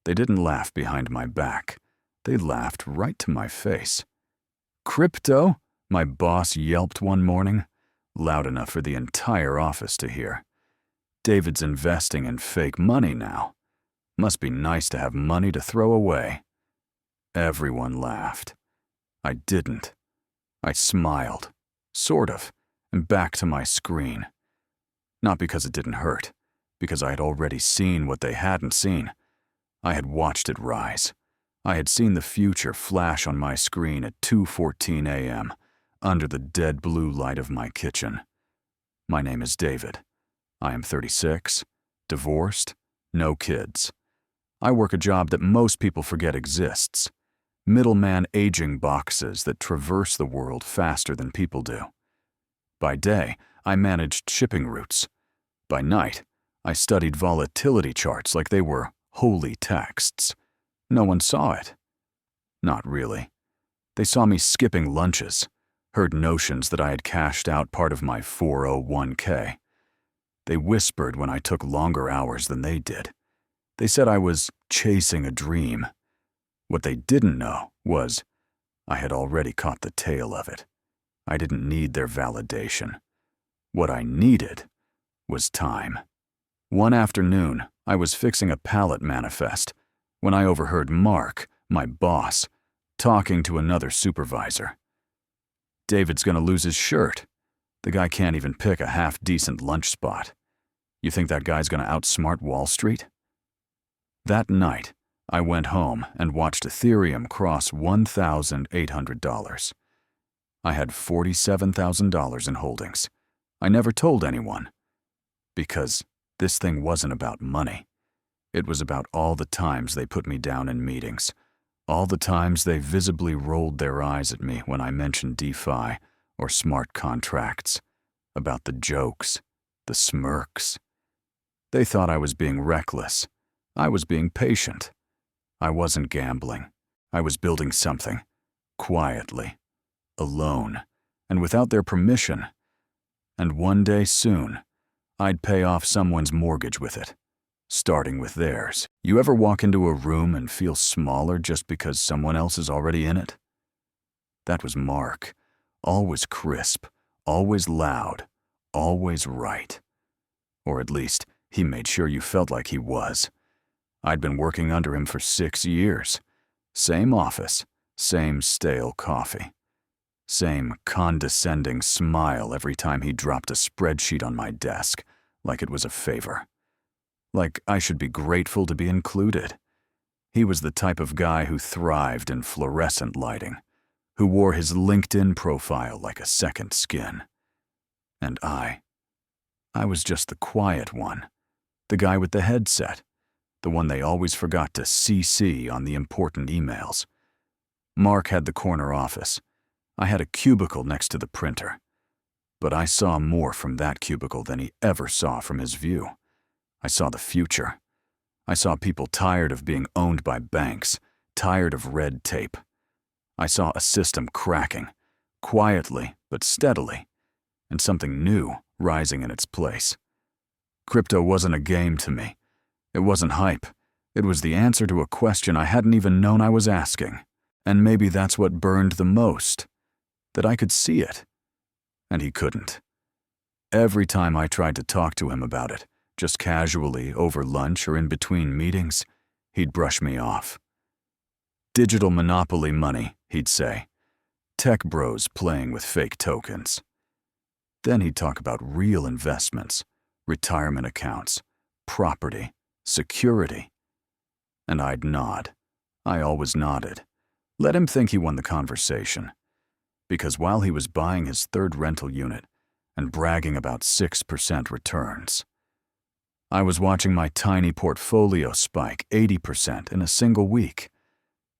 They didn't laugh behind my back. They laughed right to my face. "Crypto?" my boss yelped one morning, loud enough for the entire office to hear. "David's investing in fake money now. Must be nice to have money to throw away." Everyone laughed. I didn't. I smiled, sort of, and back to my screen. Not because it didn't hurt, because I had already seen what they hadn't seen. I had watched it rise. I had seen the future flash on my screen at 2:14 a.m., under the dead blue light of my kitchen. My name is David. I am 36, divorced, no kids. I work a job that most people forget exists. Middleman aging boxes that traverse the world faster than people do. By day, I managed shipping routes. By night, I studied volatility charts like they were holy texts. No one saw it. Not really. They saw me skipping lunches, heard notions that I had cashed out part of my 401k. They whispered when I took longer hours than they did. They said I was chasing a dream. What they didn't know was I had already caught the tail of it. I didn't need their validation. What I needed was time. One afternoon, I was fixing a pallet manifest when I overheard Mark, my boss, talking to another supervisor. "David's gonna lose his shirt. The guy can't even pick a half-decent lunch spot. You think that guy's gonna outsmart Wall Street?" That night, I went home and watched Ethereum cross $1,800. I had $47,000 in holdings. I never told anyone. Because this thing wasn't about money. It was about all the times they put me down in meetings, all the times they visibly rolled their eyes at me when I mentioned DeFi or smart contracts, about the jokes, the smirks. They thought I was being reckless. I was being patient. I wasn't gambling. I was building something, quietly, alone, and without their permission. And one day soon, I'd pay off someone's mortgage with it, starting with theirs. You ever walk into a room and feel smaller just because someone else is already in it? That was Mark, always crisp, always loud, always right. Or at least, he made sure you felt like he was. I'd been working under him for 6 years. Same office, same stale coffee. Same condescending smile every time he dropped a spreadsheet on my desk, like it was a favor. Like I should be grateful to be included. He was the type of guy who thrived in fluorescent lighting, who wore his LinkedIn profile like a second skin. And I was just the quiet one, the guy with the headset, the one they always forgot to CC on the important emails. Mark had the corner office. I had a cubicle next to the printer. But I saw more from that cubicle than he ever saw from his view. I saw the future. I saw people tired of being owned by banks, tired of red tape. I saw a system cracking, quietly but steadily, and something new rising in its place. Crypto wasn't a game to me. It wasn't hype. It was the answer to a question I hadn't even known I was asking. And maybe that's what burned the most, that I could see it. And he couldn't. Every time I tried to talk to him about it, just casually over lunch or in between meetings, he'd brush me off. "Digital monopoly money," he'd say. "Tech bros playing with fake tokens." Then he'd talk about real investments, retirement accounts, property, security. And I'd nod. I always nodded. Let him think he won the conversation. Because while he was buying his third rental unit and bragging about 6% returns, I was watching my tiny portfolio spike 80% in a single week.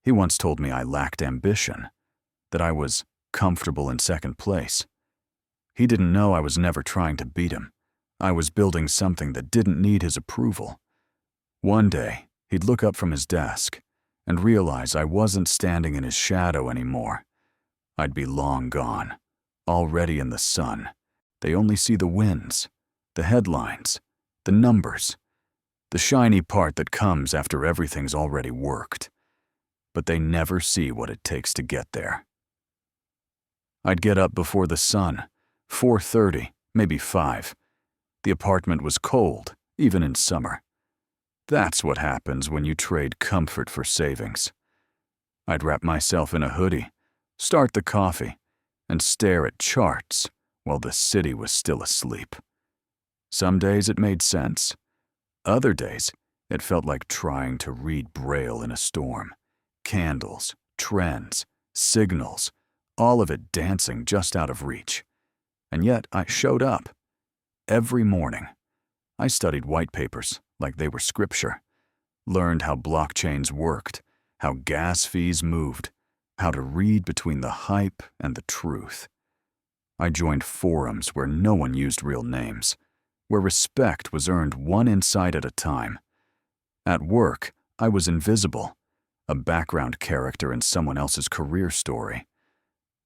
He once told me I lacked ambition, that I was comfortable in second place. He didn't know I was never trying to beat him. I was building something that didn't need his approval. One day, he'd look up from his desk and realize I wasn't standing in his shadow anymore. I'd be long gone, already in the sun. They only see the wins, the headlines, the numbers. the shiny part that comes after everything's already worked. But they never see what it takes to get there. I'd get up before the sun, 4:30, maybe 5. The apartment was cold, even in summer. That's what happens when you trade comfort for savings. I'd wrap myself in a hoodie, start the coffee, and stare at charts while the city was still asleep. Some days it made sense. Other days, it felt like trying to read Braille in a storm. Candles, trends, signals, all of it dancing just out of reach. And yet I showed up. Every morning. I studied white papers like they were scripture, learned how blockchains worked, how gas fees moved, how to read between the hype and the truth. I joined forums where no one used real names, where respect was earned one insight at a time. At work, I was invisible, a background character in someone else's career story.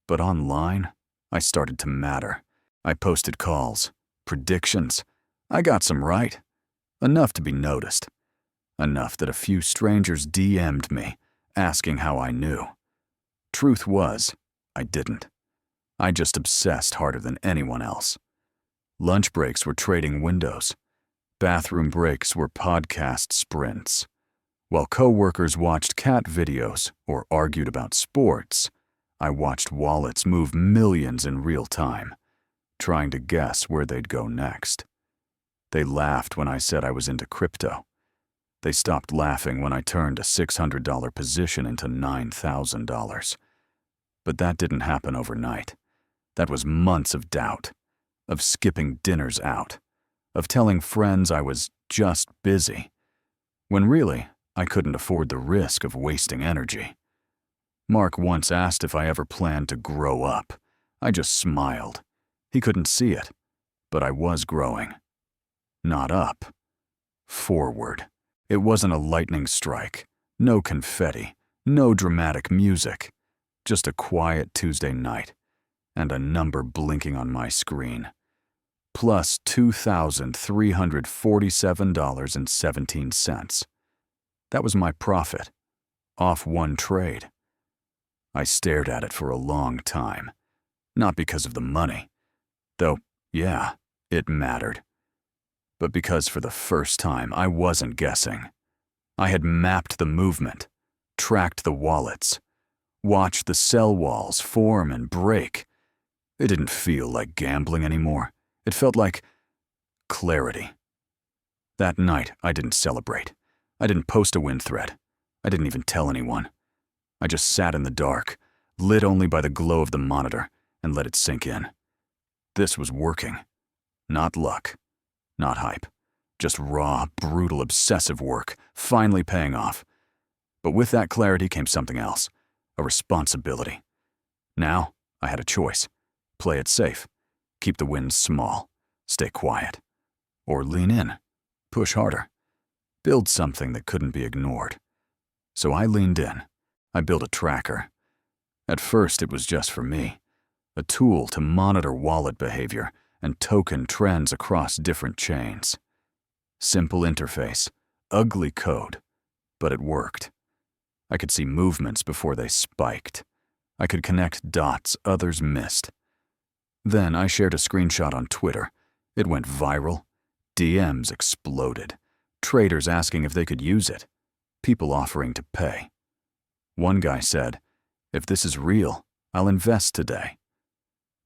But online, I started to matter. I posted calls, predictions. I got some right. Enough to be noticed. Enough that a few strangers DM'd me, asking how I knew. Truth was, I didn't. I just obsessed harder than anyone else. Lunch breaks were trading windows. Bathroom breaks were podcast sprints. While coworkers watched cat videos or argued about sports, I watched wallets move millions in real time, trying to guess where they'd go next. They laughed when I said I was into crypto. They stopped laughing when I turned a $600 position into $9,000. But that didn't happen overnight. That was months of doubt, of skipping dinners out, of telling friends I was just busy, when really I couldn't afford the risk of wasting energy. Mark once asked if I ever planned to grow up. I just smiled. He couldn't see it, but I was growing. Not up. Forward. It wasn't a lightning strike, no confetti, no dramatic music, just a quiet Tuesday night, and a number blinking on my screen. Plus $2,347.17. That was my profit, off one trade. I stared at it for a long time, not because of the money, though, yeah, it mattered, but because for the first time I wasn't guessing. I had mapped the movement, tracked the wallets, watched the sell walls form and break. It didn't feel like gambling anymore. It felt like clarity. That night, I didn't celebrate. I didn't post a win thread. I didn't even tell anyone. I just sat in the dark, lit only by the glow of the monitor, and let it sink in. This was working. Not luck. Not hype. Just raw, brutal, obsessive work, finally paying off. But with that clarity came something else. A responsibility. Now, I had a choice. Play it safe. Keep the wins small. Stay quiet. Or lean in. Push harder. Build something that couldn't be ignored. So I leaned in. I built a tracker. At first, it was just for me. A tool to monitor wallet behavior and token trends across different chains. Simple interface, ugly code, but it worked. I could see movements before they spiked. I could connect dots others missed. Then I shared a screenshot on Twitter. It went viral. DMs exploded. Traders asking if they could use it. People offering to pay. One guy said, "If this is real, I'll invest today."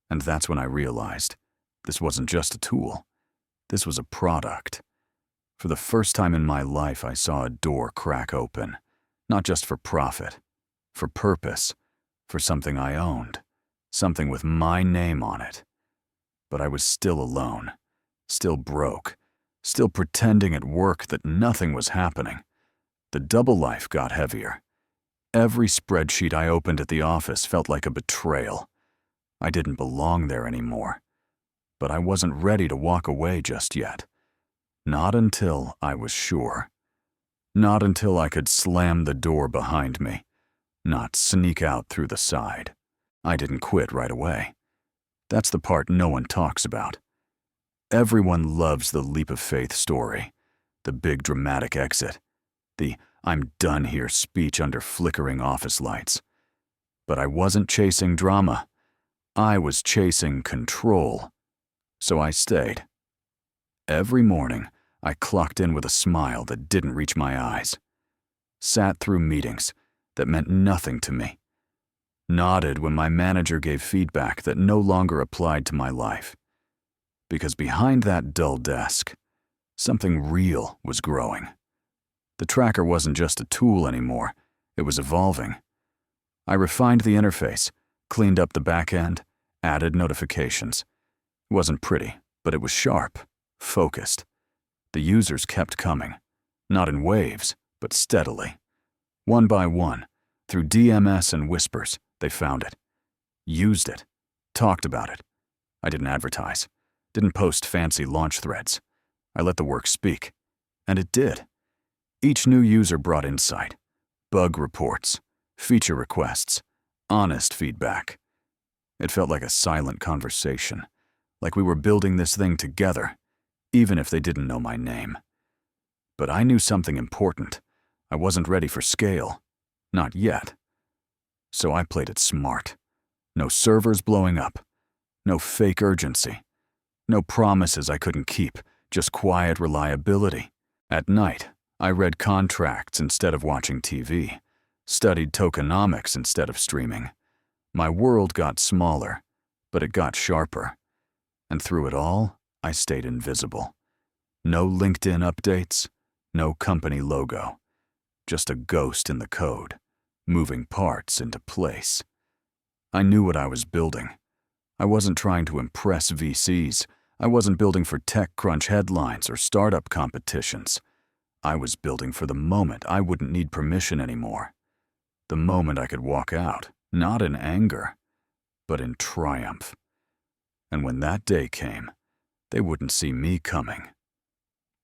And that's when I realized this wasn't just a tool. This was a product. For the first time in my life, I saw a door crack open, not just for profit, for purpose, for something I owned, something with my name on it. But I was still alone, still broke, still pretending at work that nothing was happening. The double life got heavier. Every spreadsheet I opened at the office felt like a betrayal. I didn't belong there anymore. But I wasn't ready to walk away just yet. Not until I was sure. Not until I could slam the door behind me, not sneak out through the side. I didn't quit right away. That's the part no one talks about. Everyone loves the leap of faith story. The big dramatic exit. The "I'm done here" speech under flickering office lights. But I wasn't chasing drama. I was chasing control. So I stayed. Every morning, I clocked in with a smile that didn't reach my eyes. Sat through meetings that meant nothing to me. Nodded when my manager gave feedback that no longer applied to my life. Because behind that dull desk, something real was growing. The tracker wasn't just a tool anymore, it was evolving. I refined the interface, cleaned up the back end, added notifications. It wasn't pretty, but it was sharp, focused. The users kept coming, not in waves, but steadily. One by one, through DMS and whispers, they found it, used it, talked about it. I didn't advertise, didn't post fancy launch threads. I let the work speak, and it did. Each new user brought insight, bug reports, feature requests, honest feedback. It felt like a silent conversation, like we were building this thing together, even if they didn't know my name. But I knew something important. I wasn't ready for scale. Not yet. So I played it smart. No servers blowing up. No fake urgency. No promises I couldn't keep, just quiet reliability. At night, I read contracts instead of watching TV, studied tokenomics instead of streaming. My world got smaller, but it got sharper. And through it all, I stayed invisible. No LinkedIn updates, no company logo. Just a ghost in the code, moving parts into place. I knew what I was building. I wasn't trying to impress VCs. I wasn't building for TechCrunch headlines or startup competitions. I was building for the moment I wouldn't need permission anymore. The moment I could walk out, not in anger, but in triumph. And when that day came, they wouldn't see me coming.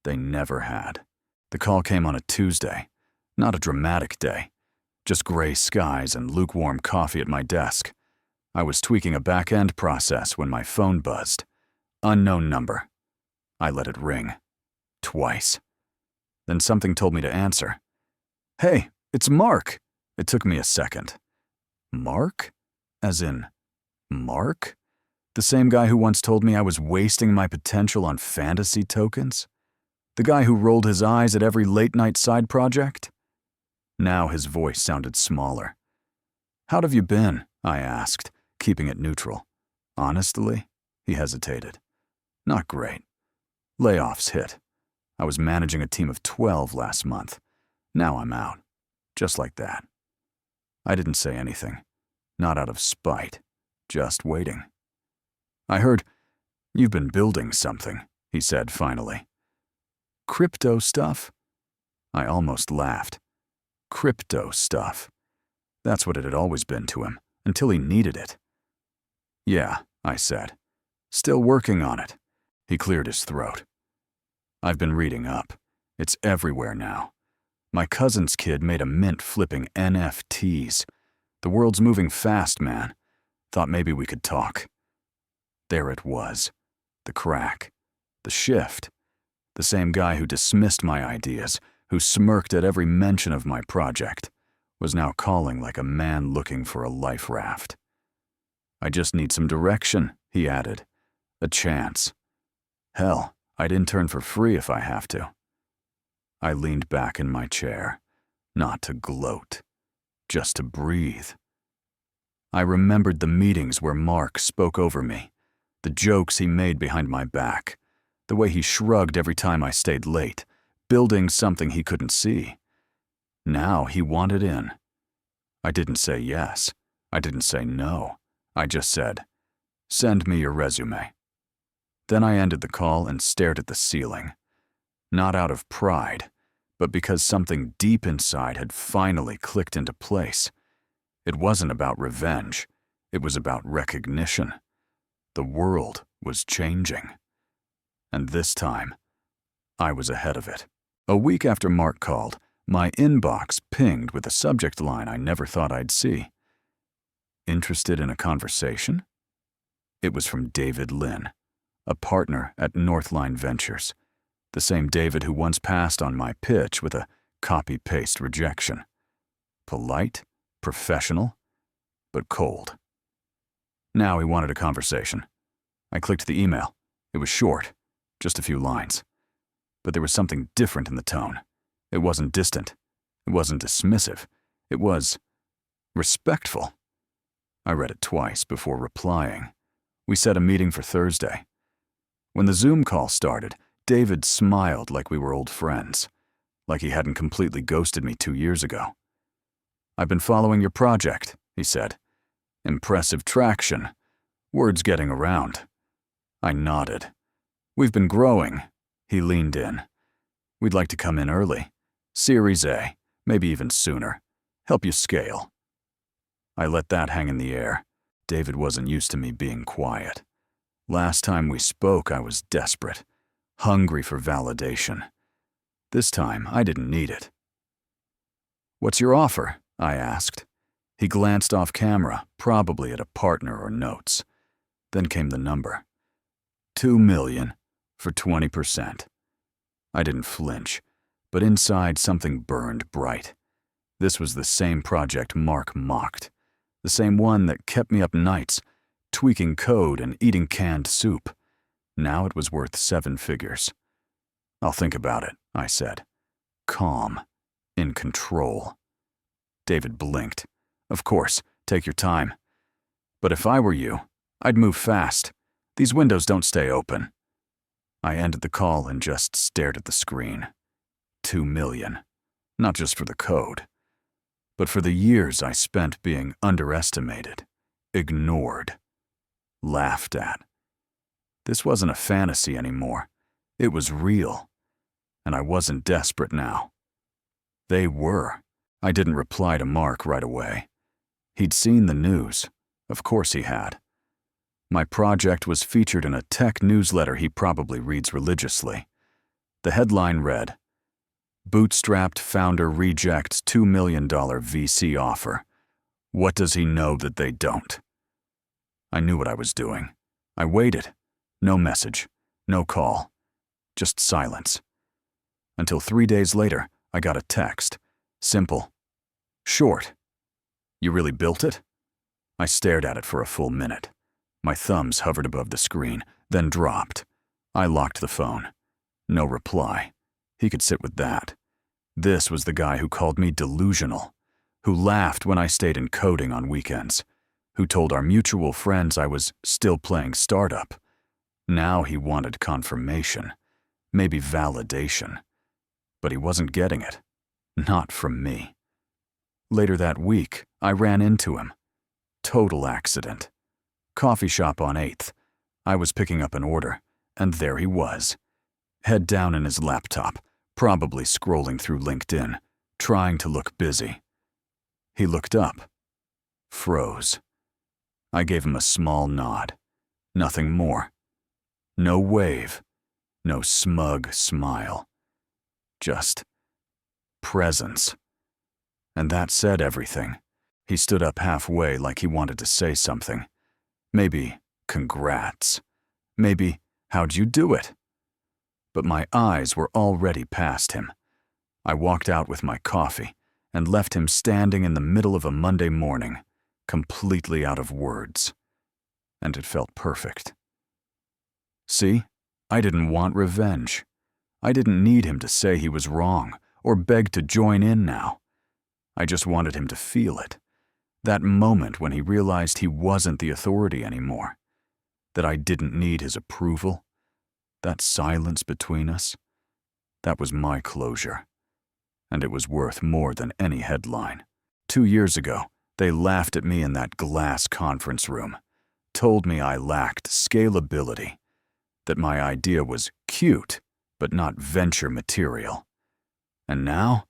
They never had. The call came on a Tuesday, not a dramatic day, just gray skies and lukewarm coffee at my desk. I was tweaking a back-end process when my phone buzzed. Unknown number. I let it ring. Twice. Then something told me to answer. "Hey, it's Mark." It took me a second. Mark? As in, Mark? The same guy who once told me I was wasting my potential on fantasy tokens? The guy who rolled his eyes at every late-night side project? Now his voice sounded smaller. "How have you been?" I asked, keeping it neutral. Honestly, he hesitated. Not great. Layoffs hit. I was managing a team of 12 last month. Now I'm out. Just like that. I didn't say anything. Not out of spite. Just waiting. "I heard you've been building something," he said finally. "Crypto stuff?" I almost laughed. Crypto stuff. That's what it had always been to him, until he needed it. "Yeah," I said. "Still working on it." He cleared his throat. "I've been reading up. It's everywhere now. My cousin's kid made a mint flipping NFTs. The world's moving fast, man. Thought maybe we could talk." There it was. The crack. The shift. The same guy who dismissed my ideas, who smirked at every mention of my project, was now calling like a man looking for a life raft. "I just need some direction," he added. "A chance. Hell, I'd intern for free if I have to." I leaned back in my chair, not to gloat, just to breathe. I remembered the meetings where Mark spoke over me, the jokes he made behind my back, the way he shrugged every time I stayed late, building something he couldn't see. Now he wanted in. I didn't say yes. I didn't say no. I just said, "Send me your resume." Then I ended the call and stared at the ceiling. Not out of pride, but because something deep inside had finally clicked into place. It wasn't about revenge. It was about recognition. The world was changing. And this time, I was ahead of it. A week after Mark called, my inbox pinged with a subject line I never thought I'd see. Interested in a conversation? It was from David Lin, a partner at Northline Ventures, The same David who once passed on my pitch with a copy-paste rejection. Polite, professional, but cold. Now he wanted a conversation. I clicked the email. It was short, just a few lines. But there was something different in the tone. It wasn't distant. It wasn't dismissive. It was respectful. I read it twice before replying. We set a meeting for Thursday. When the Zoom call started, David smiled like we were old friends, like he hadn't completely ghosted me 2 years ago. "I've been following your project," he said. "Impressive traction. Word's getting around." I nodded. "We've been growing." He leaned in. "We'd like to come in early. Series A, maybe even sooner. Help you scale." I let that hang in the air. David wasn't used to me being quiet. Last time we spoke, I was desperate, hungry for validation. This time, I didn't need it. "What's your offer?" I asked. He glanced off camera, probably at a partner or notes. Then came the number. $2 million for 20%. I didn't flinch, but inside something burned bright. This was the same project Mark mocked, the same one that kept me up nights, tweaking code and eating canned soup. Now it was worth 7 figures. "I'll think about it," I said. Calm, in control. David blinked. "Of course, take your time. But if I were you, I'd move fast. These windows don't stay open." I ended the call and just stared at the screen. 2 million. Not just for the code, but for the years I spent being underestimated, ignored, laughed at. This wasn't a fantasy anymore. It was real. And I wasn't desperate now. They were. I didn't reply to Mark right away. He'd seen the news. Of course he had. My project was featured in a tech newsletter he probably reads religiously. The headline read, "Bootstrapped founder rejects $2 million VC offer. What does he know that they don't?" I knew what I was doing. I waited. No message. No call. Just silence. Until 3 days later, I got a text. Simple. Short. "You really built it?" I stared at it for a full minute. My thumbs hovered above the screen, then dropped. I locked the phone. No reply. He could sit with that. This was the guy who called me delusional, who laughed when I stayed in coding on weekends, who told our mutual friends I was still playing startup. Now he wanted confirmation, maybe validation. But he wasn't getting it. Not from me. Later that week, I ran into him. Total accident. Coffee shop on 8th. I was picking up an order, and there he was. Head down in his laptop, probably scrolling through LinkedIn, trying to look busy. He looked up. Froze. I gave him a small nod. Nothing more. No wave. No smug smile. Just presence. And that said everything. He stood up halfway like he wanted to say something. Maybe, congrats. Maybe, how'd you do it? But my eyes were already past him. I walked out with my coffee and left him standing in the middle of a Monday morning, completely out of words. And it felt perfect. See, I didn't want revenge. I didn't need him to say he was wrong or beg to join in now. I just wanted him to feel it. That moment when he realized he wasn't the authority anymore. That I didn't need his approval. That silence between us. That was my closure. And it was worth more than any headline. 2 years ago, they laughed at me in that glass conference room. Told me I lacked scalability. That my idea was cute, but not venture material. And now,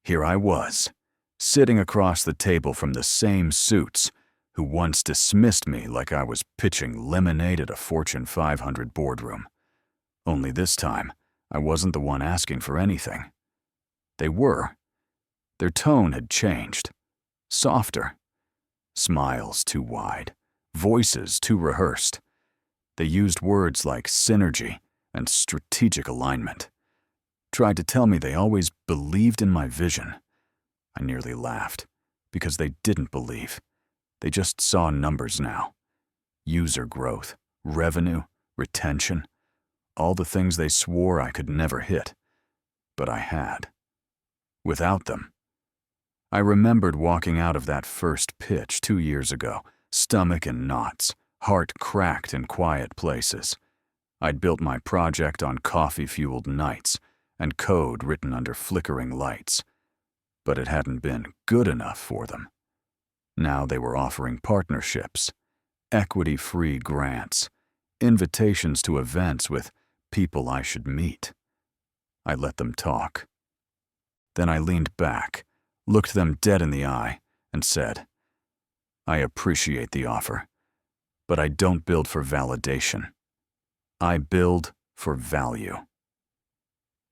here I was, sitting across the table from the same suits who once dismissed me like I was pitching lemonade at a Fortune 500 boardroom. Only this time, I wasn't the one asking for anything. They were. Their tone had changed. Softer. Smiles too wide. Voices too rehearsed. They used words like synergy and strategic alignment. tried to tell me they always believed in my vision. I nearly laughed, because they didn't believe. They just saw numbers now. User growth, revenue, retention, all the things they swore I could never hit. But I had. Without them. I remembered walking out of that first pitch 2 years ago, stomach in knots, heart cracked in quiet places. I'd built my project on coffee-fueled nights and code written under flickering lights. But it hadn't been good enough for them. Now they were offering partnerships, equity-free grants, invitations to events with people I should meet. I let them talk. Then I leaned back, looked them dead in the eye, and said, I appreciate the offer, but I don't build for validation. I build for value.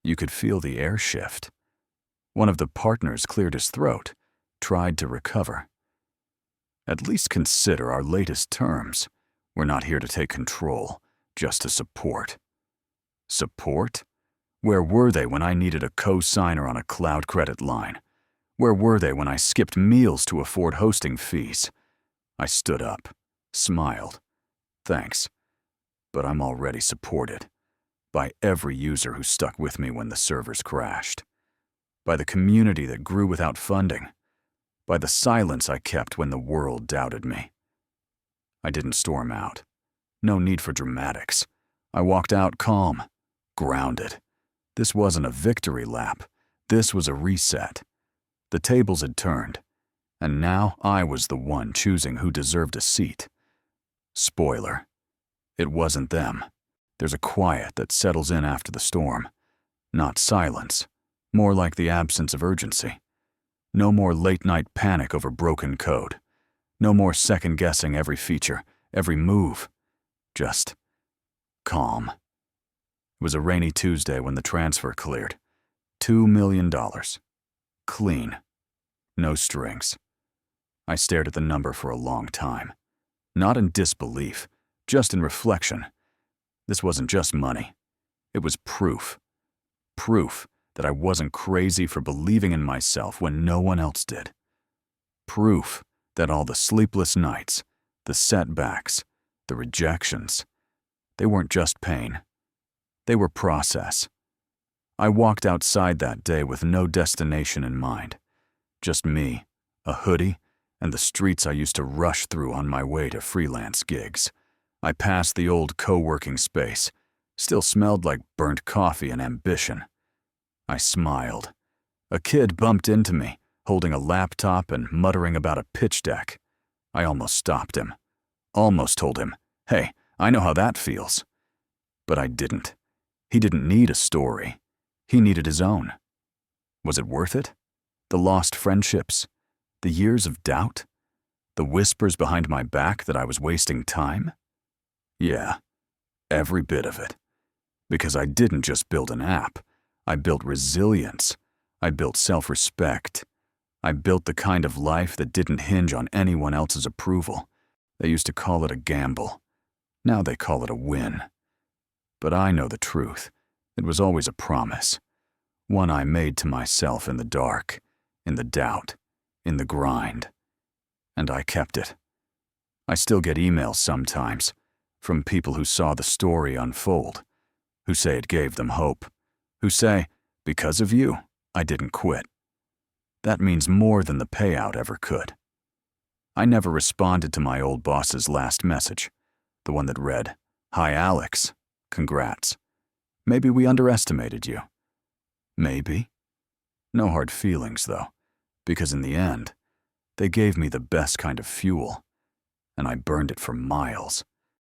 You could feel the air shift. One of the partners cleared his throat, tried to recover. At least consider our latest terms. We're not here to take control, just to support. Support? Where were they when I needed a co-signer on a cloud credit line? Where were they when I skipped meals to afford hosting fees? I stood up, smiled. Thanks, but I'm already supported. By every user who stuck with me when the servers crashed. By the community that grew without funding. By the silence I kept when the world doubted me. I didn't storm out. No need for dramatics. I walked out calm, grounded. This wasn't a victory lap. This was a reset. The tables had turned, and now I was the one choosing who deserved a seat. Spoiler. It wasn't them. There's a quiet that settles in after the storm. Not silence. More like the absence of urgency. No more late-night panic over broken code. No more second-guessing every feature, every move. Just calm. It was a rainy Tuesday when the transfer cleared. $2 million. Clean. No strings. I stared at the number for a long time. Not in disbelief, just in reflection. This wasn't just money. It was proof. Proof that I wasn't crazy for believing in myself when no one else did. Proof that all the sleepless nights, the setbacks, the rejections, they weren't just pain. They were process. I walked outside that day with no destination in mind. Just me, a hoodie, and the streets I used to rush through on my way to freelance gigs. I passed the old co-working space. Still smelled like burnt coffee and ambition. I smiled. A kid bumped into me, holding a laptop and muttering about a pitch deck. I almost stopped him. Almost told him, hey, I know how that feels. But I didn't. He didn't need a story. He needed his own. Was it worth it? The lost friendships? The years of doubt? The whispers behind my back that I was wasting time? Yeah, every bit of it. Because I didn't just build an app. I built resilience. I built self-respect. I built the kind of life that didn't hinge on anyone else's approval. They used to call it a gamble. Now they call it a win. But I know the truth. It was always a promise. One I made to myself in the dark, in the doubt, in the grind. And I kept it. I still get emails sometimes from people who saw the story unfold, who say it gave them hope, who say, because of you, I didn't quit. That means more than the payout ever could. I never responded to my old boss's last message, the one that read, "Hi Alex, congrats. Maybe we underestimated you." Maybe. No hard feelings, though, because in the end, they gave me the best kind of fuel, and I burned it for miles.